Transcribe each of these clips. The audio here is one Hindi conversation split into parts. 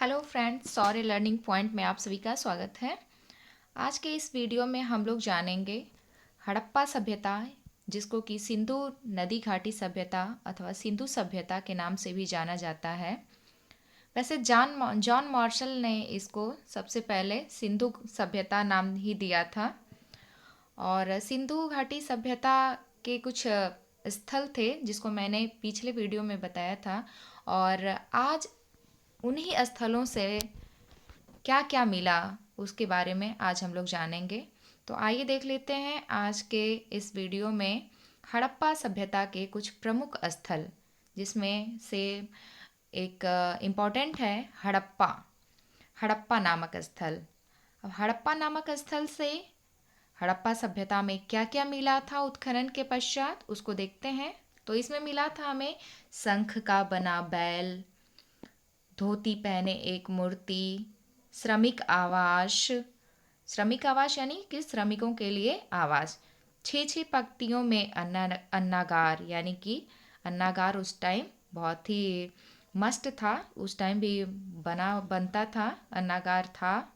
हेलो फ्रेंड्स, सौर्य लर्निंग पॉइंट में आप सभी का स्वागत है। आज के इस वीडियो में हम लोग जानेंगे हड़प्पा सभ्यता, जिसको कि सिंधु नदी घाटी सभ्यता अथवा सिंधु सभ्यता के नाम से भी जाना जाता है। वैसे जॉन मार्शल ने इसको सबसे पहले सिंधु सभ्यता नाम ही दिया था। और सिंधु घाटी सभ्यता के कुछ स्थल थे जिसको मैंने पिछले वीडियो में बताया था। और आज उन्हीं स्थलों से क्या क्या मिला उसके बारे में आज हम लोग जानेंगे। तो आइए देख लेते हैं आज के इस वीडियो में हड़प्पा सभ्यता के कुछ प्रमुख स्थल, जिसमें से एक इम्पॉर्टेंट है हड़प्पा हड़प्पा नामक स्थल। अब हड़प्पा नामक स्थल से हड़प्पा सभ्यता में क्या क्या मिला था उत्खनन के पश्चात, उसको देखते हैं। तो इसमें मिला था हमें शंख का बना बैल, धोती पहने एक मूर्ति, श्रमिक आवास यानी कि श्रमिकों के लिए आवास, छः छः पंक्तियों में अन्नागार, यानी कि अन्नागार उस टाइम बहुत ही मस्त था, उस टाइम भी बनता था, अन्नागार था।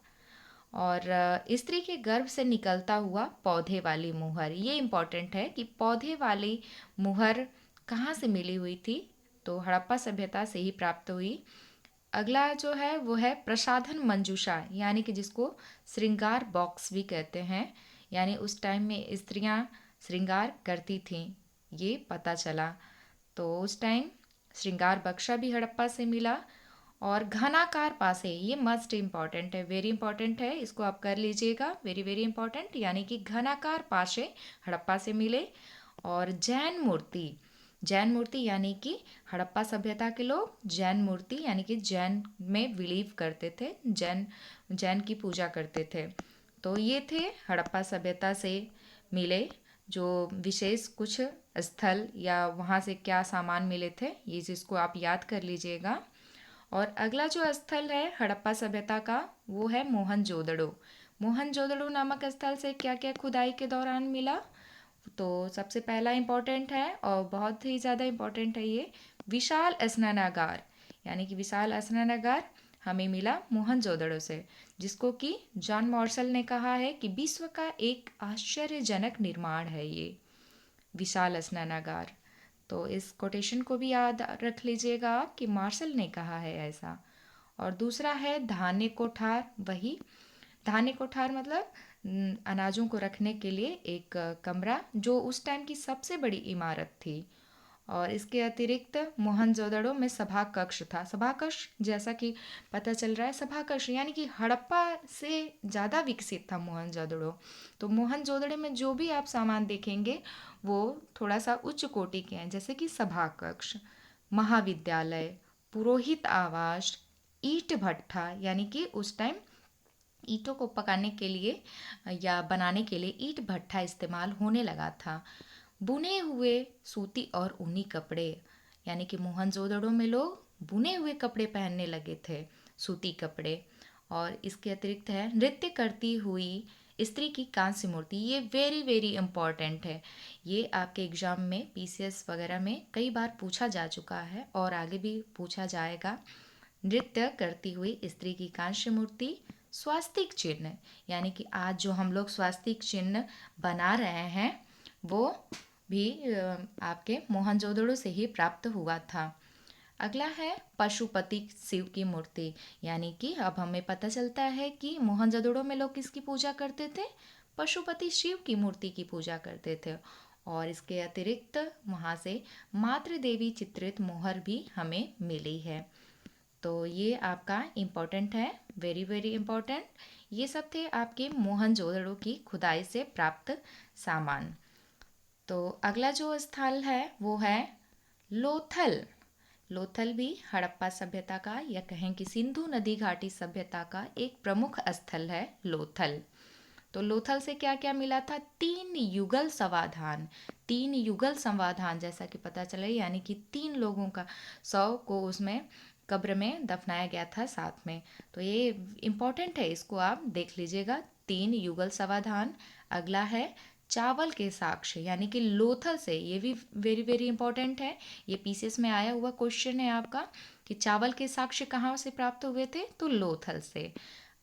और स्त्री के गर्भ से निकलता हुआ पौधे वाली मुहर, ये इम्पॉर्टेंट है कि पौधे वाली मुहर कहाँ से मिली हुई थी, तो हड़प्पा सभ्यता से ही प्राप्त हुई। अगला जो है वो है प्रसाधन मंजूषा, यानी कि जिसको श्रृंगार बॉक्स भी कहते हैं, यानी उस टाइम में स्त्रियां श्रृंगार करती थीं, ये पता चला। तो उस टाइम श्रृंगार बक्सा भी हड़प्पा से मिला। और घनाकार पासे, ये मस्ट इम्पॉर्टेंट है, वेरी इंपॉर्टेंट है, इसको आप कर लीजिएगा, वेरी वेरी इंपॉर्टेंट, यानी कि घनाकार पासे हड़प्पा से मिले। और जैन मूर्ति यानी कि हड़प्पा सभ्यता के लोग जैन मूर्ति यानी कि जैन में बिलीव करते थे, जैन की पूजा करते थे। तो ये थे हड़प्पा सभ्यता से मिले जो विशेष कुछ स्थल, या वहाँ से क्या सामान मिले थे, ये जिसको आप याद कर लीजिएगा। और अगला जो स्थल है हड़प्पा सभ्यता का वो है मोहनजोदड़ो। मोहनजोदड़ो नामक स्थल से क्या क्या खुदाई के दौरान मिला, तो सबसे पहला इम्पोर्टेंट है और बहुत ही ज़्यादा इम्पोर्टेंट है ये विशाल स्नानागार, यानी कि विशाल स्नानागार हमें मिला मोहनजोदड़ो से, जिसको कि जॉन मार्शल ने कहा है कि विश्व का एक आश्चर्यजनक निर्माण है ये विशाल स्नानागार। तो इस कोटेशन को भी याद रख लीजिएगा आप कि मार्शल ने कहा है ऐसा। और दूसरा है धान्य कोठार, वही धान्य कोठार मतलब अनाजों को रखने के लिए एक कमरा, जो उस टाइम की सबसे बड़ी इमारत थी। और इसके अतिरिक्त मोहनजोदड़ो में सभा कक्ष था। सभा कक्ष जैसा कि पता चल रहा है, सभा कक्ष यानी कि हड़प्पा से ज़्यादा विकसित था मोहनजोदड़ो। तो मोहनजोदड़ो में जो भी आप सामान देखेंगे वो थोड़ा सा उच्च कोटि के हैं, जैसे कि सभा कक्ष, महाविद्यालय, पुरोहित आवास, ईंट भट्ठा, यानी कि उस टाइम ईंटों को पकाने के लिए या बनाने के लिए ईंट भट्ठा इस्तेमाल होने लगा था। बुने हुए सूती और ऊनी कपड़े, यानी कि मोहनजोदड़ो में लोग बुने हुए कपड़े पहनने लगे थे, सूती कपड़े। और इसके अतिरिक्त है नृत्य करती हुई स्त्री की कांस्य मूर्ति, ये वेरी वेरी इम्पॉर्टेंट है, ये आपके एग्जाम में पीसीएस वगैरह में कई बार पूछा जा चुका है और आगे भी पूछा जाएगा। नृत्य करती हुई स्त्री की कांस्य मूर्ति, स्वास्तिक चिन्ह, यानी कि आज जो हम लोग स्वास्तिक चिन्ह बना रहे हैं वो भी आपके मोहनजोदड़ो से ही प्राप्त हुआ था। अगला है पशुपति शिव की मूर्ति, यानी कि अब हमें पता चलता है कि मोहनजोदड़ो में लोग किसकी पूजा करते थे, पशुपति शिव की मूर्ति की पूजा करते थे। और इसके अतिरिक्त वहाँ से मातृ देवी चित्रित मोहर भी हमें मिली है। तो ये आपका इम्पोर्टेंट है, वेरी वेरी इम्पोर्टेंट। ये सब थे आपके मोहनजोदड़ो की खुदाई से प्राप्त सामान। तो अगला जो स्थल है वो है लोथल। लोथल भी हड़प्पा सभ्यता का, या कहें कि सिंधु नदी घाटी सभ्यता का एक प्रमुख स्थल है लोथल। तो लोथल से क्या क्या मिला था, तीन युगल समाधान जैसा कि पता चले, यानी कि 3 लोगों का शव को उसमें कब्र में दफनाया गया था साथ में। तो ये इम्पोर्टेंट है, इसको आप देख लीजिएगा, 3 युगल समाधान। अगला है चावल के साक्ष्य, यानी कि लोथल से, ये भी वेरी वेरी इंपॉर्टेंट है, ये पीसीएस में आया हुआ क्वेश्चन है आपका कि चावल के साक्ष्य कहाँ से प्राप्त हुए थे, तो लोथल से।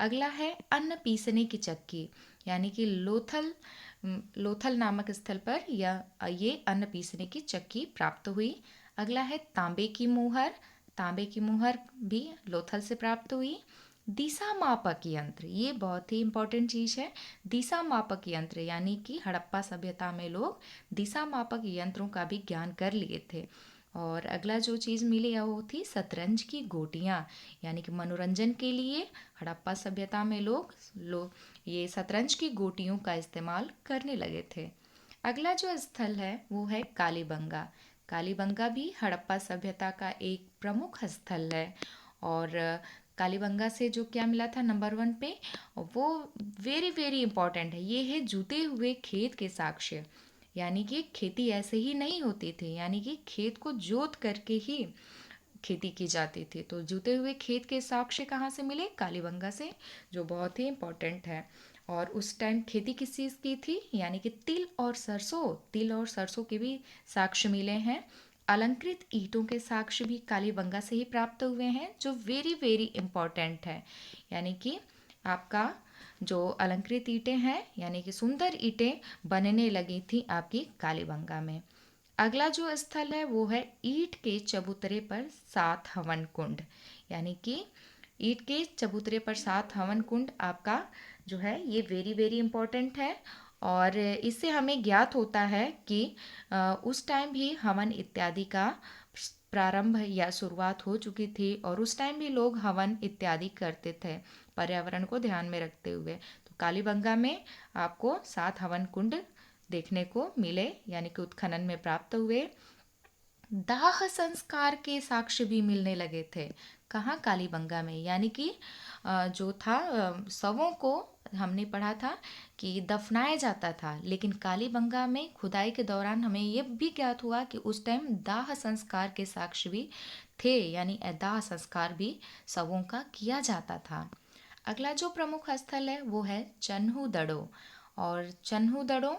अगला है अन्न पीसने की चक्की, यानी कि लोथल नामक स्थल पर ये अन्न पीसने की चक्की प्राप्त हुई। अगला है तांबे की मुहर, तांबे की मुहर भी लोथल से प्राप्त हुई। दिशा मापक यंत्र, ये बहुत ही इम्पोर्टेंट चीज़ है। दिशा मापक यंत्र यानी कि हड़प्पा सभ्यता में लोग दिशा मापक यंत्रों का भी ज्ञान कर लिए थे। और अगला जो चीज़ मिली है वो थी शतरंज की गोटियाँ, यानी कि मनोरंजन के लिए हड़प्पा सभ्यता में लोग ये शतरंज की गोटियों का इस्तेमाल करने लगे थे। अगला जो स्थल है वो है कालीबंगा। कालीबंगा भी हड़प्पा सभ्यता का एक प्रमुख स्थल है। और कालीबंगा से जो क्या मिला था नंबर 1 पे, वो वेरी वेरी इंपॉर्टेंट है। ये है जूते हुए खेत के साक्ष्य, यानी कि खेती ऐसे ही नहीं होती थी, यानी कि खेत को जोत करके ही खेती की जाती थी। तो जूते हुए खेत के साक्ष्य कहाँ से मिले, कालीबंगा से, जो बहुत ही इम्पोर्टेंट है। और उस टाइम खेती किस चीज़ की थी, यानी कि तिल और सरसों के भी साक्ष्य मिले हैं। अलंकृत ईंटों के साक्ष्य भी कालीबंगा से ही प्राप्त हुए हैं, जो वेरी वेरी इम्पोर्टेंट है। यानी कि आपका जो अलंकृत ईंटें हैं, यानी कि सुंदर ईंटें बनने लगी थी आपकी कालीबंगा में। अगला जो स्थल है वो है ईंट के चबूतरे पर 7 हवन कुंड, यानी कि ईंट के चबूतरे पर 7 हवन कुंड आपका जो है ये वेरी वेरी इम्पोर्टेंट है। और इससे हमें ज्ञात होता है कि उस टाइम भी हवन इत्यादि का प्रारंभ या शुरुआत हो चुकी थी, और उस टाइम भी लोग हवन इत्यादि करते थे पर्यावरण को ध्यान में रखते हुए। तो कालीबंगा में आपको 7 हवन कुंड देखने को मिले, यानी कि उत्खनन में प्राप्त हुए। दाह संस्कार के साक्ष्य भी मिलने लगे थे। कहाँ, कालीबंगा में। यानी कि जो था शवों को हमने पढ़ा था कि दफनाया जाता था, लेकिन कालीबंगा में खुदाई के दौरान हमें ये भी ज्ञात हुआ कि उस टाइम दाह संस्कार के साक्ष्य भी थे, यानी दाह संस्कार भी शवों का किया जाता था। अगला जो प्रमुख स्थल है वो है चन्हू दड़ो। और चन्हू दड़ो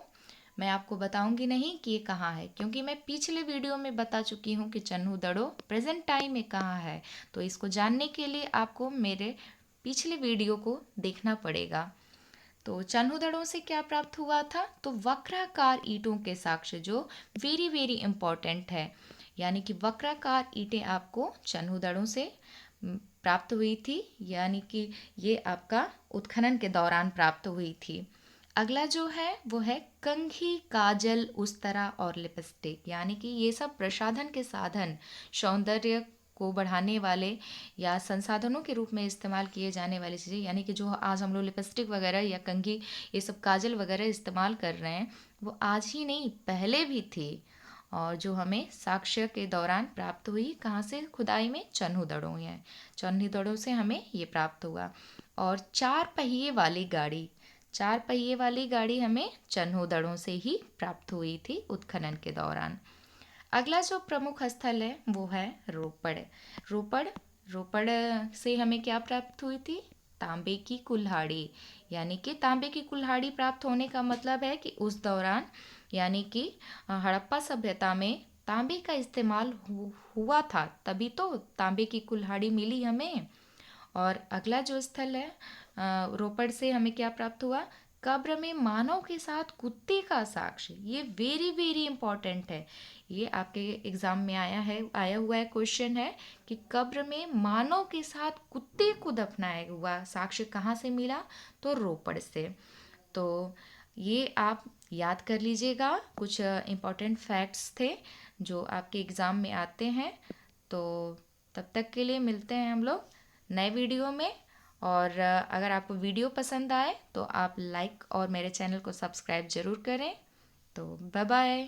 मैं आपको बताऊंगी नहीं कि ये कहाँ है, क्योंकि मैं पिछले वीडियो में बता चुकी हूँ कि चन्हू दड़ो प्रेजेंट टाइम में कहाँ है। तो इसको जानने के लिए आपको मेरे पिछले वीडियो को देखना पड़ेगा। तो चन्हू दड़ों से क्या प्राप्त हुआ था, तो वक्राकार ईंटों के साक्ष्य, जो वेरी वेरी इंपॉर्टेंट है। यानी कि वक्राकार ईंटें आपको चन्हू दड़ों से प्राप्त हुई थी, यानी कि ये आपका उत्खनन के दौरान प्राप्त हुई थी। अगला जो है वो है कंघी, काजल, उस्तरा और लिपस्टिक, यानी कि ये सब प्रसाधन के साधन, सौंदर्य को बढ़ाने वाले या संसाधनों के रूप में इस्तेमाल किए जाने वाली चीज़ें, यानी कि जो आज हम लोग लिपस्टिक वगैरह या कंघी, ये सब काजल वगैरह इस्तेमाल कर रहे हैं, वो आज ही नहीं पहले भी थी। और जो हमें साक्ष्य के दौरान प्राप्त हुई, कहाँ से, खुदाई में चन्हू दड़ों है, चन्हू दड़ों से हमें ये प्राप्त हुआ। और 4 पहिए वाली गाड़ी, 4 पहिए वाली गाड़ी हमें चन्हू दड़ों से ही प्राप्त हुई थी उत्खनन के दौरान। अगला जो प्रमुख स्थल है वो है रोपड़। रोपड़ रोपड़ से हमें क्या प्राप्त हुई थी, तांबे की कुल्हाड़ी। यानी कि तांबे की कुल्हाड़ी प्राप्त होने का मतलब है कि उस दौरान, यानी कि हड़प्पा सभ्यता में तांबे का इस्तेमाल हुआ था, तभी तो तांबे की कुल्हाड़ी मिली हमें। और अगला जो स्थल है रोपड़ से हमें क्या प्राप्त हुआ, कब्र में मानव के साथ कुत्ते का साक्ष्य। ये वेरी वेरी इंपॉर्टेंट है, ये आपके एग्जाम में आया हुआ है, क्वेश्चन है कि कब्र में मानव के साथ कुत्ते को दफनाया हुआ साक्ष्य कहाँ से मिला, तो रोपड़ से। तो ये आप याद कर लीजिएगा, कुछ इम्पोर्टेंट फैक्ट्स थे जो आपके एग्ज़ाम में आते हैं। तो तब तक के लिए मिलते हैं हम लोग नए वीडियो में। और अगर आपको वीडियो पसंद आए तो आप लाइक और मेरे चैनल को सब्सक्राइब ज़रूर करें। तो बाय बाय।